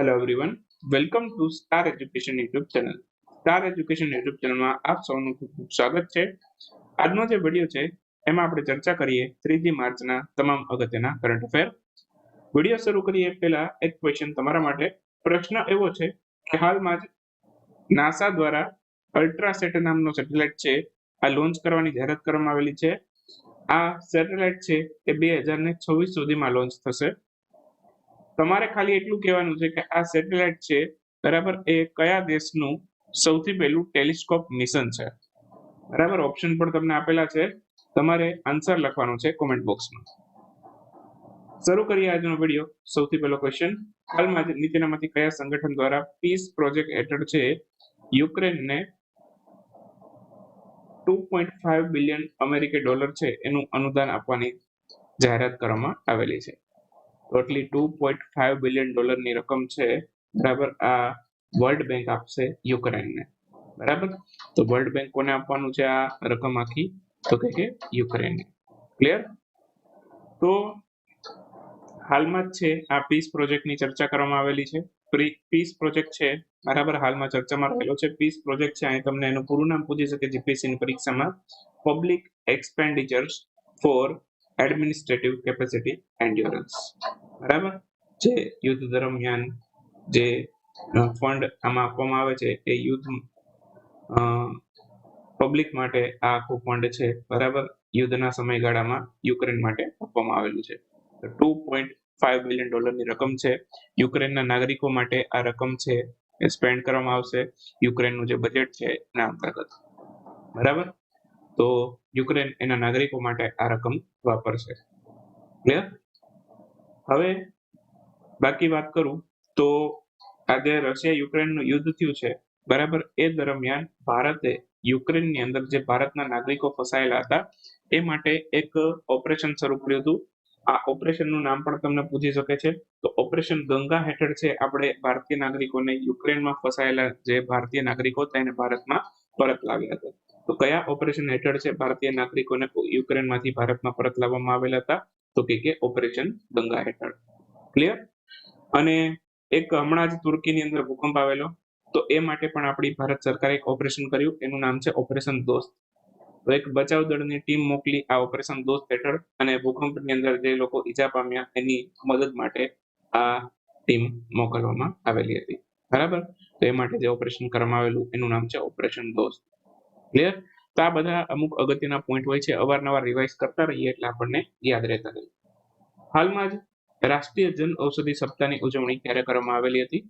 Hello everyone, welcome to star education YouTube channel. Star education YouTube ચેનલમાં આપ સૌનું ખૂબ ખૂબ સ્વાગત છે. આજનો જે વિડીયો છે એમાં આપણે ચર્ચા કરીએ 3 માર્ચના તમામ અગત્યના કરંટ અફેર. વિડીયો શરૂ કરીએ પહેલા એક ક્વેશ્ચન તમારા માટે. પ્રશ્ન એવો છે કે હાલમાં જ નાસા દ્વારા અલ્ટ્રાસેટ નામનો સેટેલાઇટ છે આ લોન્ચ કરવાની જાહેરાત કરવામાં આવેલી છે. આ સેટેલાઇટ છે એ 2026 સુધીમાં લોન્ચ થશે. તમારે ખાલી એટલું કહેવાનું છે કે આ સેટેલાઇટ છે બરાબર એ કયા દેશનું સૌથી પહેલું ટેલિસ્કોપ મિશન છે. બરાબર, ઓપ્શન પણ તમને આપેલા છે, તમારે આન્સર લખવાનો છે કોમેન્ટ બોક્સમાં. શરૂ કરીએ આજનો વિડીયો. સૌથી પહેલો ક્વેશ્ચન, હાલમાં જ નીચેનામાંથી કયા સંગઠન દ્વારા પીસ પ્રોજેક્ટ હેઠળ છે યુક્રેનને $2.5 બિલિયન અમેરિકી ડોલર છે એનું અનુદાન આપવાની જાહેરાત કરવામાં આવેલી છે. ટોટલી $2.5 બિલિયન ડોલરની રકમ છે બરાબર આ વર્લ્ડ બેંક આપશે યુક્રેનને. બરાબર, તો વર્લ્ડ બેંક કોને આપવાનું છે આ રકમ આખી? તો કે યુક્રેનને. ક્લિયર? તો હાલમાં જ છે આ પીસ પ્રોજેક્ટની ચર્ચા કરવામાં આવેલી છે. પીસ પ્રોજેક્ટ છે બરાબર હાલમાં ચર્ચામાં રહેલો છે. પીસ પ્રોજેક્ટ છે અહીં તમને એનું પૂરું નામ પૂછી શકે જીપીએસસી ની પરીક્ષામાં. Public expenditures for administrative capacity endurance. બરાબર, જે યુદ્ધ દરમિયાન જે ફંડ આમાં આપવામાં આવે છે એ યુદ્ધ પબ્લિક માટે આ આખું ફંડ છે બરાબર યુદ્ધના સમયગાળામાં યુક્રેન માટે આપવામાં આવેલું છે. $2.5 બિલિયન ડોલરની રકમ છે. યુક્રેનના નાગરિકો માટે આ રકમ છે એ સ્પેન્ડ કરવામાં આવશે યુક્રેનનું જે બજેટ છે એના અંતર્ગત. બરાબર, તો યુક્રેન એના નાગરિકો માટે આ રકમ વાપરશે. ક્લિયર? હવે બાકી વાત કરું તો આજે રશિયા યુક્રેનનું યુદ્ધ થયું છે બરાબર એ દરમિયાન ભારતે યુક્રેનની અંદર જે ભારતના નાગરિકો ફસાયેલા હતા એ માટે એક ઓપરેશન શરૂ કર્યું હતું. આ ઓપરેશનનું નામ પણ તમને પૂછી શકે છે. તો ઓપરેશન ગંગા હેઠળ છે આપણે ભારતીય નાગરિકોને યુક્રેનમાં ફસાયેલા જે ભારતીય નાગરિકો હતા એને ભારતમાં પરત લાવ્યા હતા. તો કયા ઓપરેશન હેઠળ છે ભારતીય નાગરિકોને યુક્રેનમાંથી ભારતમાં પરત લાવવામાં આવેલા હતા? તો કે ઓપરેશન ગંગા હેઠળ. ક્લિયર? અને એક હમણાં જ તુર્કીની અંદર ભૂકંપ આવેલો તો એ માટે પણ આપણી ભારત સરકારે એક ઓપરેશન કર્યું, એનું નામ છે ઓપરેશન દોસ્ત. તો એક બચાવ દળની ટીમ મોકલી આ ઓપરેશન દોસ્ત હેઠળ અને ભૂકંપની અંદર જે લોકો ઈજા પામ્યા એની મદદ માટે આ ટીમ મોકલવામાં આવેલી હતી. બરાબર, તો એ માટે જે ઓપરેશન કરવામાં આવેલું એનું નામ છે ઓપરેશન દોસ્ત. ક્લિયર? તો આ બધા અમુક અગત્યના પોઈન્ટ હોય છે, અવારનવાર રિવાઇઝ કરતા રહીએ એટલે આપણને યાદ રહેતા રહે. હાલમાં જ રાષ્ટ્રીય જન ઔષધિ સપ્તાહની ઉજવણી ક્યારે કરવામાં આવેલી હતી?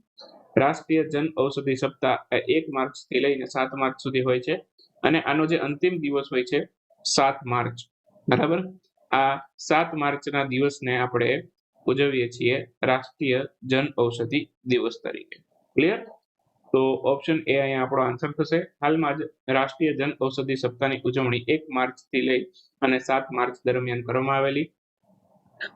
રાષ્ટ્રીય જન ઔષધિ સપ્તાહ 1 માર્ચથી લઈને 7 માર્ચ સુધી હોય છે અને આનો જે અંતિમ દિવસ હોય છે 7 માર્ચ. બરાબર, આ 7 માર્ચના દિવસને આપણે ઉજવીએ છીએ રાષ્ટ્રીય જન ઔષધિ દિવસ તરીકે. ક્લિયર? તો ઓપ્શન એ અહીંયા આપણો આન્સર થશે. હાલમાં જ રાષ્ટ્રીય જન ઔષધિ સપ્તાહની ઉજવણી 1 માર્ચથી લઈ અને 7 માર્ચ દરમિયાન કરવામાં આવેલી.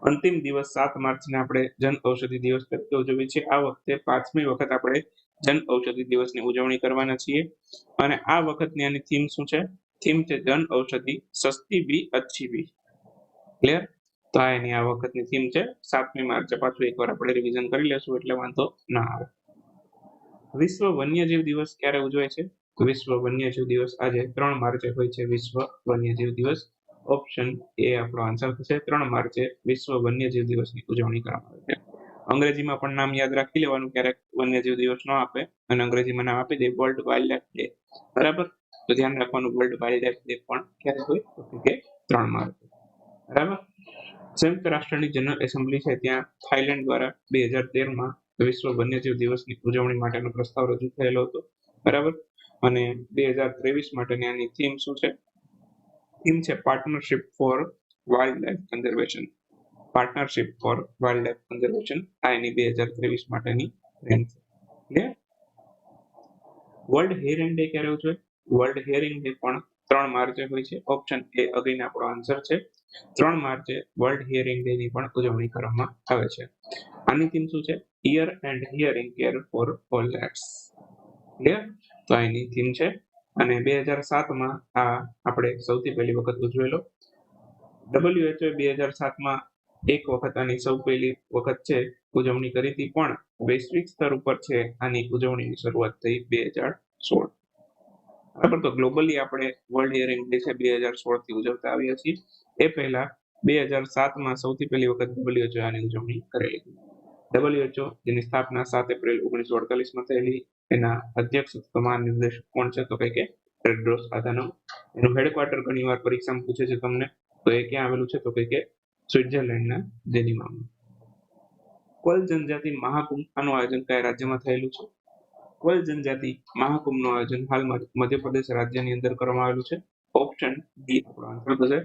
અંતિમ દિવસ 7 માર્ચને આપણે જન ઔષધિ દિવસ તરીકે ઉજવીએ છીએ. આ વખતે 5મી વખત આપણે જન ઔષધિ દિવસની ઉજવણી કરવાના છીએ અને આ વખતની આની થીમ શું છે? થીમ છે જન ઔષધિ સસ્તી બી અચ્છી બી. ક્લિયર? તો આ એની આ વખતની થીમ છે. 7મી માર્ચે પાછું એકવાર આપણે રિવિઝન કરી લેશું એટલે વાંધો ના આવે. વિશ્વ વન્યજીવ દિવસ ક્યારે ઉજવાય છે? વિશ્વ વન્યજીવ દિવસ આજે 3 માર્ચે હોય છે વિશ્વ વન્યજીવ દિવસ. ઓપ્શન એ આપણો આન્સર થશે. 3 માર્ચે વિશ્વ વન્યજીવ દિવસની ઉજવણી કરવામાં આવે છે. અંગ્રેજીમાં પણ નામ યાદ રાખી લેવાનું, ક્યારેક વન્યજીવ દિવસ ન આપે અને અંગ્રેજીમાં નામ આપી દે વર્લ્ડ વાઇલ્ડ લાઇફ ડે. બરાબર, તો ધ્યાન રાખવાનું વર્લ્ડ વાઇલ્ડ લાઇફ ડે પણ ક્યારે હોય? તો કે 3 માર્ચે. બરાબર, સંયુક્ત રાષ્ટ્રની જનરલ એસેમ્બલી છે ત્યાં થાઈલેન્ડ દ્વારા 2013માં વિશ્વ વન્યજીવ દિવસની ઉજવણી માટેનો પ્રસ્તાવ રજૂ થયેલો હતો. બરાબર, અને 2023 માટેની આની થીમ શું છે? થીમ છે partnership four wild life conservation. Partnership four wild life conservation આ એની 2023 માટેની થીમ છે. ક્લિયર? વર્લ્ડ હિયરિંગ ડે ક્યારે ઉજવાય? વર્લ્ડ હિયરિંગ ડે પણ 3 માર્ચે હોય છે. ઓપ્શન એ અગેન આપણો આન્સર છે. 3 માર્ચે વર્લ્ડ હિયરિંગ ડે ની પણ ઉજવણી કરવામાં આવે છે. આની થીમ શું છે? Ear and hearing care for all let's. Clear? તો આની થીમ છે અને 2007માં આ આપણે સૌથી પહેલી વખત ઉજવેલો. WHO 2007માં એક વખત આની સૌ પહેલી વખત છે ઉજવણી કરી હતી પણ વૈશ્વિક સ્તર ઉપર છે આની ઉજવણીની શરૂઆત થઈ 2016. બરાબર, તો ગ્લોબલી આપણે વર્લ્ડ હિયરિંગ ડે છે 2016 થી ઉજવતા આવ્યા છીએ. એ પહેલા 2007 સૌથી પહેલી વખત WHO આની ઉજવણી કરેલી હતી. WHO જેની સ્થાપના 7 એપ્રિલ 1948 થયેલી. એના અધ્યક્ષ મહાનિર્દેશક કોણ છે તો કે ટેડ્રોસ આધાનમ. એનું હેડક્વાર્ટર ઘણીવાર પરીક્ષામાં પૂછે છે તમને, તો એ ક્યાં આવેલું છે તો કે સ્વિટ્ઝરલેન્ડના જેનીવામાં. કોલ જનજાતિ મહાકુંભ આનું આયોજન કયા રાજ્યમાં થયેલું છે? કોલ જનજાતિ મહાકુંભનું આયોજન હાલમાં મધ્યપ્રદેશ રાજ્યની અંદર કરવામાં આવેલું છે. ઓપ્શન ડી આપણો આન્સર થશે.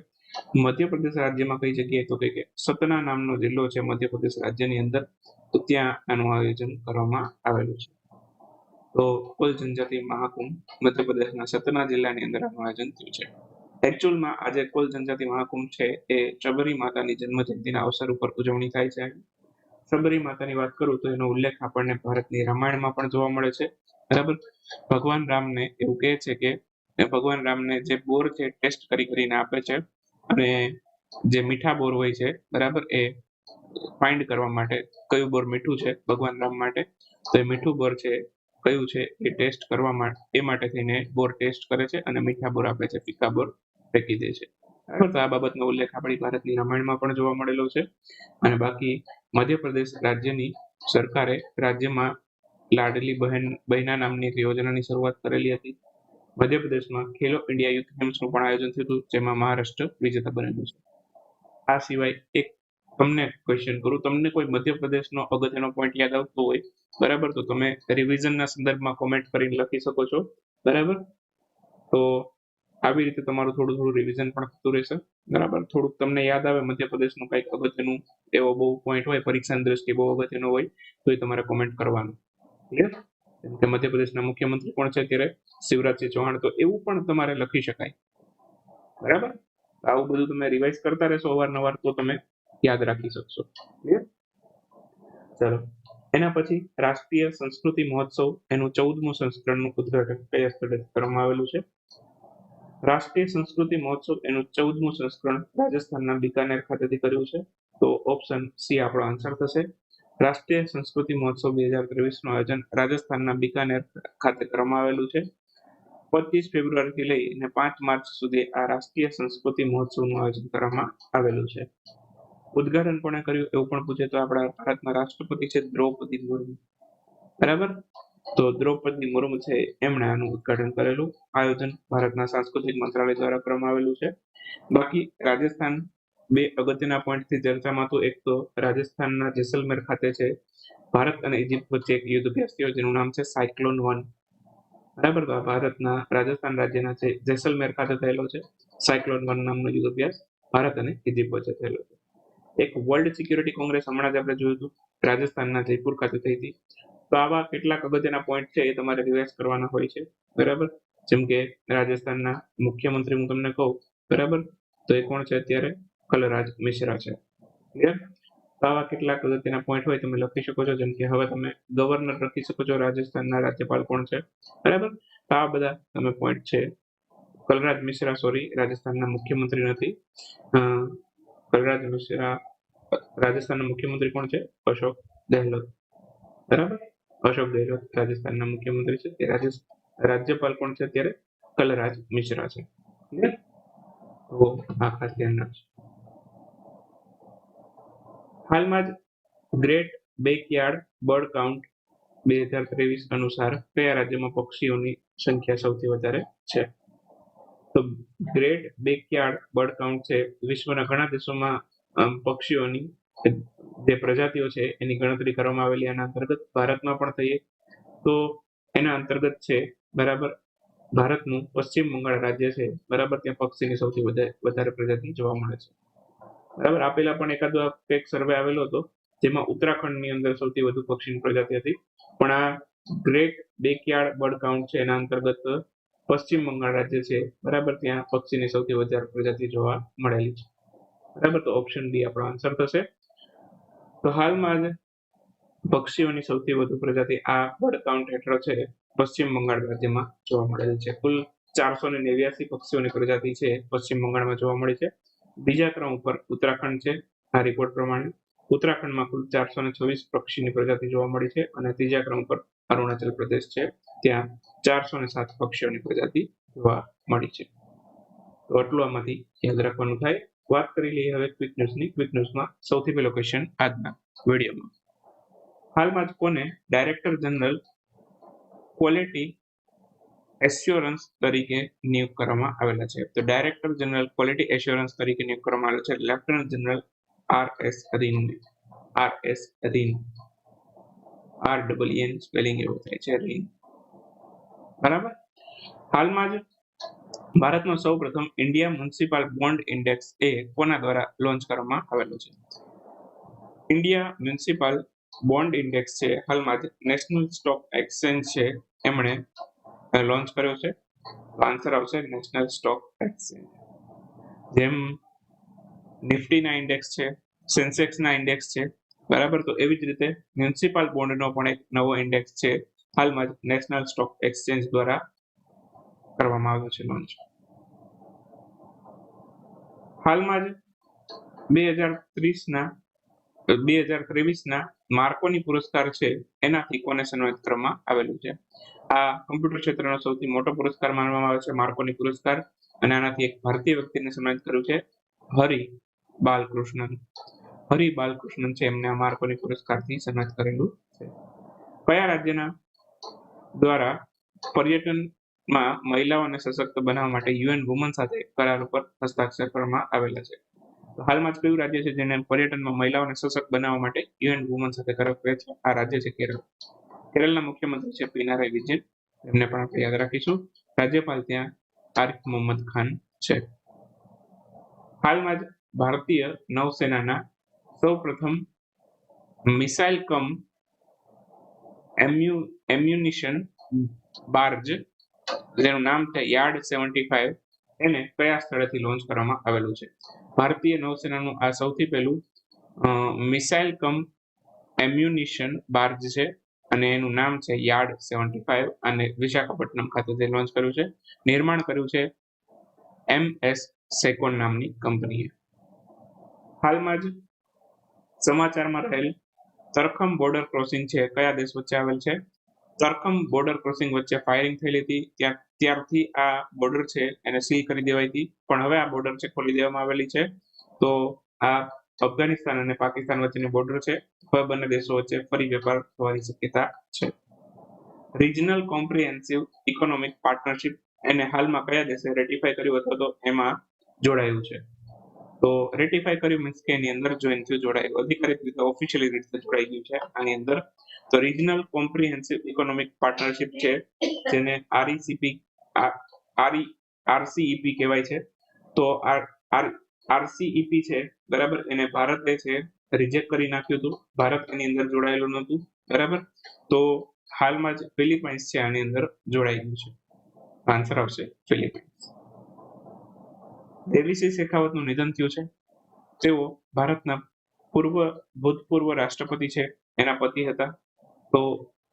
મધ્યપ્રદેશ રાજ્યમાં કઈ જગ્યાએ તો કે સતના નામનો જિલ્લો છે મધ્યપ્રદેશ રાજ્યની અંદર, તો ત્યાં આનું આયોજન કરવામાં આવેલું છે. તો કોલ જનજાતિ મહાકુંભ મધ્યપ્રદેશના સતના જિલ્લાની અંદર આનું આયોજન થયું છે. એકચ્યુઅલમાં આજે કોલ જનજાતિ મહાકુંભ છે એ શબરી માતાની જન્મજયંતિના અવસર ઉપર ઉજવણી થાય છે. શબરી માતાની વાત કરું તો એનો ઉલ્લેખ આપણને ભારતની રામાયણમાં પણ જોવા મળે છે. બરાબર, ભગવાન રામને એવું કહે છે કે ભગવાન રામને જે બોર છે ટેસ્ટ કરીને આપે છે, અને જે મીઠા બોર હોય છે બરાબર, એ ફાઇન્ડ કરવા માટે કયું બોર મીઠું છે ભગવાન રામ માટે, તો એ મીઠું બોર છે કયું છે એ ટેસ્ટ કરવા માટે, એ માટે થઈને બોર ટેસ્ટ કરે છે અને મીઠા બોર આપે છે, ફીકા બોર ફેંકી દે છે. બરાબર, તો આ બાબતનો ઉલ્લેખ આપણી ભારતની રામાયણમાં પણ જોવા મળેલો છે. અને બાકી મધ્યપ્રદેશ રાજ્યની સરકારે રાજ્યમાં લાડલી બહેના નામની એક યોજનાની શરૂઆત કરેલી હતી. મધ્યપ્રદેશમાં ખેલો ઇન્ડિયા યુથ ગેમ્સનું પણ આયોજન થયું હતું, જેમાં મહારાષ્ટ્ર વિજેતા બનેલું છે. આ સિવાય એક તમને ક્વેશ્ચન કરું, તમને કોઈ મધ્યપ્રદેશનો અગત્યનો પોઈન્ટ યાદ આવતો હોય બરાબર, તો તમે રિવિઝનના સંદર્ભમાં કોમેન્ટ કરીને લખી શકો છો. બરાબર, તો આવી રીતે તમારું થોડું રિવિઝન પણ થતું રહેશે. બરાબર, થોડુંક તમને યાદ આવે મધ્યપ્રદેશનું કંઈક અગત્યનું એવો બહુ પોઈન્ટ હોય, પરીક્ષાની દ્રષ્ટિએ બહુ અગત્યનો હોય, તો એ તમારે કોમેન્ટ કરવાનું. ક્લિયર? જેમ કે મધ્યપ્રદેશના મુખ્યમંત્રી કોણ છે અત્યારે? શિવરાજસિંહ ચૌહાણ. તો એવું પણ તમારે લખી શકાય. બરાબર, આવું બધું તમે રિવાઇઝ કરતા રહેશો અવારનવાર, તો તમે યાદ રાખી શકશો. ક્લિયર? ચલો, એના પછી રાષ્ટ્રીય સંસ્કૃતિ મહોત્સવ એનું 14મું સંસ્કરણનું ઉદ્ઘાટન કયા સ્થળે કરવામાં આવેલું છે? રાષ્ટ્રીય સંસ્કૃતિ મહોત્સવ એનું 14મું સંસ્કરણ રાજસ્થાનના બિકાનેર ખાતેથી કર્યું છે. તો ઓપ્શન સી આપણો આન્સર થશે. રાષ્ટ્રીય સંસ્કૃતિ મહોત્સવ 2023 નું આયોજન રાજસ્થાનના બિકાનેર ખાતે કરવામાં આવેલું છે. 25 ફેબ્રુઆરીથી લઈને 5 માર્ચ સુધી આ રાષ્ટ્રીય સંસ્કૃતિ મહોત્સવનું આયોજન કરવામાં આવેલું છે. ઉદ્ઘાટન કોણે કર્યું એવું પણ પૂછે તો આપણા ભારતના રાષ્ટ્રપતિ છે દ્રૌપદી મુર્મુ. બરાબર, તો દ્રૌપદી મુર્મુ છે એમણે આનું ઉદ્ઘાટન કરેલું. આયોજન ભારતના સાંસ્કૃતિક મંત્રાલય દ્વારા કરવામાં આવેલું છે. બાકી રાજસ્થાન બે અગત્યના પોઈન્ટથી ચર્ચામાં તો એક તો રાજસ્થાનના જેસલમેર ખાતે છે ભારત અને ઇજિપ્ત વચ્ચે એક યુદ્ધ અભ્યાસ થયો જેનું નામ છે સાયક્લોન 1. બરાબર, તો ભારતના રાજસ્થાન રાજ્યના છે જેસલમેર ખાતે થયેલો છે સાયક્લોન 1 નામનો યુદ્ધ અભ્યાસ ભારત અને ઇજિપ્ત વચ્ચે થયેલો છે. એક વર્લ્ડ સિક્યુરિટી કોંગ્રેસ હમણાં જ આપણે જોયું હતું રાજસ્થાનના જયપુર ખાતે થઈ હતી. તો આવા કેટલાક અગત્યના પોઈન્ટ છે એ તમારે રિવાઇઝ કરવાના હોય છે. બરાબર, જેમ કે રાજસ્થાનના મુખ્યમંત્રી હું તમને કહું, બરાબર, તો એ કોણ છે અત્યારે? કલરાજ મિશ્રા છે. ક્લિયર? તો આવા કેટલાક અગત્યના પોઈન્ટ હોય તમે લખી શકો છો. જેમ કે હવે તમે ગવર્નર લખી શકો છો, રાજસ્થાનના રાજ્યપાલ કોણ છે? બરાબર, તો આ બધા તમે પોઈન્ટ છે. કલરાજ મિશ્રા, સોરી, રાજસ્થાનના મુખ્યમંત્રી નથી. કલરાજ મિશ્રા રાજસ્થાનના મુખ્યમંત્રી કોણ છે? અશોક ગેહલોત. બરાબર, અશોક ગેહલોત રાજસ્થાનના મુખ્યમંત્રી છે. તે રાજ્યપાલ કોણ છે અત્યારે? કલરાજ મિશ્રા છે. તો આ ખાસ ધ્યાન રાખજો. હાલમાં જ ગ્રેટ બેકયાર્ડ બર્ડ કાઉન્ટ 2023 અનુસાર કયા રાજ્યમાં પક્ષીઓની સંખ્યા સૌથી વધારે છે? તો ગ્રેટ બેકયાર્ડ બર્ડ કાઉન્ટ છે વિશ્વના ઘણા દેશોમાં પક્ષીઓની જે પ્રજાતિઓ છે એની ગણતરી કરવામાં આવેલી. આના અંતર્ગત ભારતમાં પણ થઈએ તો એના અંતર્ગત છે. બરાબર, ભારતનું પશ્ચિમ બંગાળ રાજ્ય છે. બરાબર, ત્યાં પક્ષીની સૌથી વધારે પ્રજાતિ જોવા મળે છે. બરાબર, આપેલા પણ એકાદો એક સર્વે આવેલો હતો જેમાં ઉત્તરાખંડની અંદર સૌથી વધુ પક્ષીની પ્રજાતિ હતી. પણ આ ગ્રેટ બેકયાર્ડ બર્ડ કાઉન્ટ છે એના અંતર્ગત પશ્ચિમ બંગાળ રાજ્ય છે. બરાબર, ત્યાં પક્ષીની સૌથી વધારે પ્રજાતિ જોવા મળેલી છે. બરાબર, તો ઓપ્શન ડી આપણો આન્સર થશે. તો હાલમાં જ પક્ષીઓની સૌથી વધુ પ્રજાતિ આ બર્ડ કાઉન્ટ હેઠળ છે પશ્ચિમ બંગાળ રાજ્યમાં જોવા મળેલી છે. કુલ 489 પક્ષીઓની પ્રજાતિ છે પશ્ચિમ બંગાળમાં જોવા મળી છે. બીજા ક્રમ ઉપર ઉત્તરાખંડ છે આ રિપોર્ટ પ્રમાણે. ઉત્તરાખંડમાં કુલ 426 પક્ષીની પ્રજાતિ જોવા મળી છે અને ત્રીજા ક્રમ પર અરુણાચલ પ્રદેશ છે, ત્યાં 407 પક્ષીઓની પ્રજાતિ જોવા મળી છે. તો આટલું આમાંથી યાદ રાખવાનું થાય. વાત કરી લઈએ હવે ક્વિક ન્યૂઝની. ક્વિક ન્યૂઝમાં સૌથી પહેલો ક્વેશ્ચન આજના વિડીયોમાં, હાલમાં જ કોને ડાયરેક્ટર જનરલ ક્વોલિટી એશ્યોરન્સ તરીકે નિયુક્ત કરવામાં આવેલા છે? તો ડાયરેક્ટર જનરલ ક્વોલિટી એશ્યોરન્સ તરીકે નિયુક્ત કરવામાં આવેલા છે lieutenant general RS અધીન. RS અધીન, REEN spelling એવું થાય છે, રીન. બરાબર. હાલમાં જ ભારતનો સૌપ્રથમ ઇન્ડિયા મ્યુનિસિપલ બોન્ડ ઇન્ડેક્સ એ કોના દ્વારા લોન્ચ કરવામાં આવેલો છે? ઇન્ડિયા મ્યુનિસિપલ બોન્ડ ઇન્ડેક્સ છે હાલમાં જ નેશનલ સ્ટોક એક્સચેન્જ છે એમણે લોન્ચ કર્યો છે. આન્સર આવશે નેશનલ સ્ટોક એક્સચેન્જ. જેમ નિફ્ટીના ઇન્ડેક્સ છે, સેન્સેક્સના ઇન્ડેક્સ છે, બરાબર, તો એવી જ રીતે મ્યુનિસિપલ બોન્ડનો પણ એક નવો ઇન્ડેક્સ છે હાલમાં જ નેશનલ સ્ટોક એક્સચેન્જ દ્વારા કરવામાં આવ્યો છે લોન્ચ. હાલમાં જ 2023ના માર્કોની પુરસ્કાર છે એનાથી કોને સન્માનિત કરવામાં આવેલું છે? આ કમ્પ્યુટર ક્ષેત્રનો સૌથી મોટો પુરસ્કાર માનવામાં આવે છે માર્કોની પુરસ્કાર, અને આનાથી એક ભારતીય વ્યક્તિને સન્માનિત કર્યું છે, હરિ બાલકૃષ્ણન. હરિ બાલકૃષ્ણન છે એમને આ માર્કોની પુરસ્કારથી સન્માનિત કરેલું છે. કયા રાજ્યના દ્વારા પર્યટનમાં મહિલાઓને સશક્ત બનાવવા માટે UN વુમન સાથે કરાર ઉપર હસ્તાક્ષર કરવામાં આવેલા છે? તો હાલમાં જ કયું રાજ્ય છે જેને પર્યટનમાં મહિલાઓને સશક્ત બનાવવા માટે UN વુમન સાથે કરાર કર્યો છે? આ રાજ્ય છે કેરળ. કેરળના મુખ્યમંત્રી છે પિનારાઈ વિજયન, એમને પણ આપણે યાદ રાખીશું. રાજ્યપાલ ત્યાં આરિફ મોહમ્મદ ખાન છે. હાલમાં જ ભારતીય નૌસેનાના સૌપ્રથમ મિસાઇલ કમ એમ્યુનિશન બાર્જ, જેનું નામ છે યાર્ડ 75, એને કયા સ્થળેથી લોન્ચ કરવામાં આવેલું છે? ભારતીય નૌસેનાનું આ સૌથી પહેલું મિસાઇલ કમ એમ્યુનિશન બાર્જ છે અને એનું નામ છે યાર્ડ 75, અને વિશાખાપટ્ટનમ ખાતે જે લોન્ચ કર્યું છે. નિર્માણ કર્યું છે MS સેકોન નામની કંપનીએ. હાલમાં જ સમાચારમાં રહેલ તરખમ બોર્ડર ક્રોસિંગ છે કયા દેશ વચ્ચે આવેલ છે? તરખમ બોર્ડર ક્રોસિંગ વચ્ચે ફાયરિંગ થયેલી હતી, ત્યારથી આ બોર્ડર છે એને સીલ કરી દેવાઈ હતી, પણ હવે આ બોર્ડર છે ખોલી દેવામાં આવેલી છે. તો આ અફઘાનિસ્તાન અને પાકિસ્તાન વચ્ચેની બોર્ડર છે. હવે બંને દેશો વચ્ચે ફરી વેપાર થવાની શક્યતા છે. રિજનલ કોમ્પ્રિહેન્સિવ ઇકોનોમિક પાર્ટનરશિપ એને હાલમાં કયા દેશે રેટિફાઈ કર્યું અથવા તો એમાં જોડાયું છે? તો રેટિફાઈ કર્યું મીન્સ કે એની અંદર જોઈન થયું, જોડાયું, અધિકારિક રીતે ઓફિશિયલી રીતે જોડાઈ ગયું છે આની અંદર. તો રિજનલ કોમ્પ્રિહેન્સિવ ઇકોનોમિક પાર્ટનરશિપ છે જેને RCEP કહેવાય છે. તો RCEP છે, બરાબર, એને ભારતે છે રિજેક્ટ કરી નાખ્યું હતું, ભારત એની અંદર જોડાયેલું નહોતું, બરાબર. તો હાલમાં જ ફિલિપાઇન્સ છે આની અંદર જોડાઈ ગયું છે. આન્સર આવશે ફિલિપાઇન્સ. દેવીસિંહ શેખાવતનું નિધન થયું છે. તેઓ ભારતના ભૂતપૂર્વ રાષ્ટ્રપતિ છે, એના પતિ હતા. તો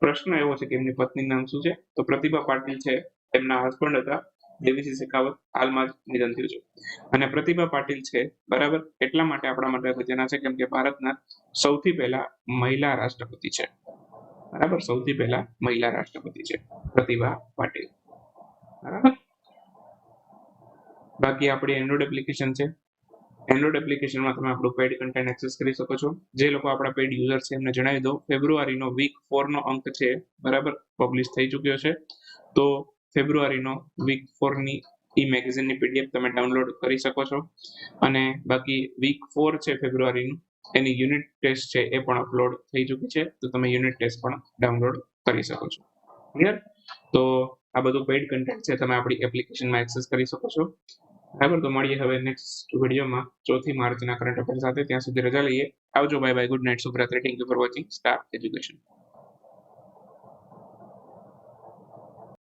પ્રશ્ન એવો છે કે એમની પત્નીનું નામ શું છે? તો પ્રતિભા પાટીલ છે, એમના હસબન્ડ હતા દેવીસિંહ શેખાવત, હાલમાં જ નિધન થયું છે. અને પ્રતિભા પાટીલ છે, બરાબર, એટલા માટે આપણા માટે અગત્યના છે કેમ કે ભારતના સૌથી પહેલા મહિલા રાષ્ટ્રપતિ છે, બરાબર, સૌથી પહેલા મહિલા રાષ્ટ્રપતિ છે પ્રતિભા પાટીલ, બરાબર. બાકી આપણી એન્ડ્રોઇડ એપ્લિકેશન છે. એન્ડ્રોઇડ એપ્લિકેશનમાં તમે આપણું પેઇડ કન્ટેન્ટ એક્સેસ કરી શકો છો. જે લોકો આપણા પેઇડ યુઝર છે એમને જણાવી દો, ફેબ્રુઆરીનો વીક 4 નો અંક છે, બરાબર, પબ્લિશ થઈ ચૂક્યો છે. તો ફેબ્રુઆરીનો વીક 4 ની મેગેઝિનની PDF તમે ડાઉનલોડ કરી શકો છો. અને બાકી વીક 4 છે ફેબ્રુઆરીનું, એની યુનિટ ટેસ્ટ છે એ પણ અપલોડ થઈ ચૂકી છે, તો તમે યુનિટ ટેસ્ટ પણ ડાઉનલોડ કરી શકો છો. ક્લિયર? તો આ બધું પેઇડ કન્ટેન્ટ છે, તમે આપણી એપ્લિકેશનમાં એક્સેસ કરી શકો છો, બરાબર. તો મળીએ હવે નેક્સ્ટ વિડીયોમાં 4 માર્ચના કરંટ અફેર સાથે. ત્યાં સુધી રજા લઈએ. આવજો, બાય બાય, ગુડ નાઇટ, શુભરાત્રી. Thank you for watching Star education.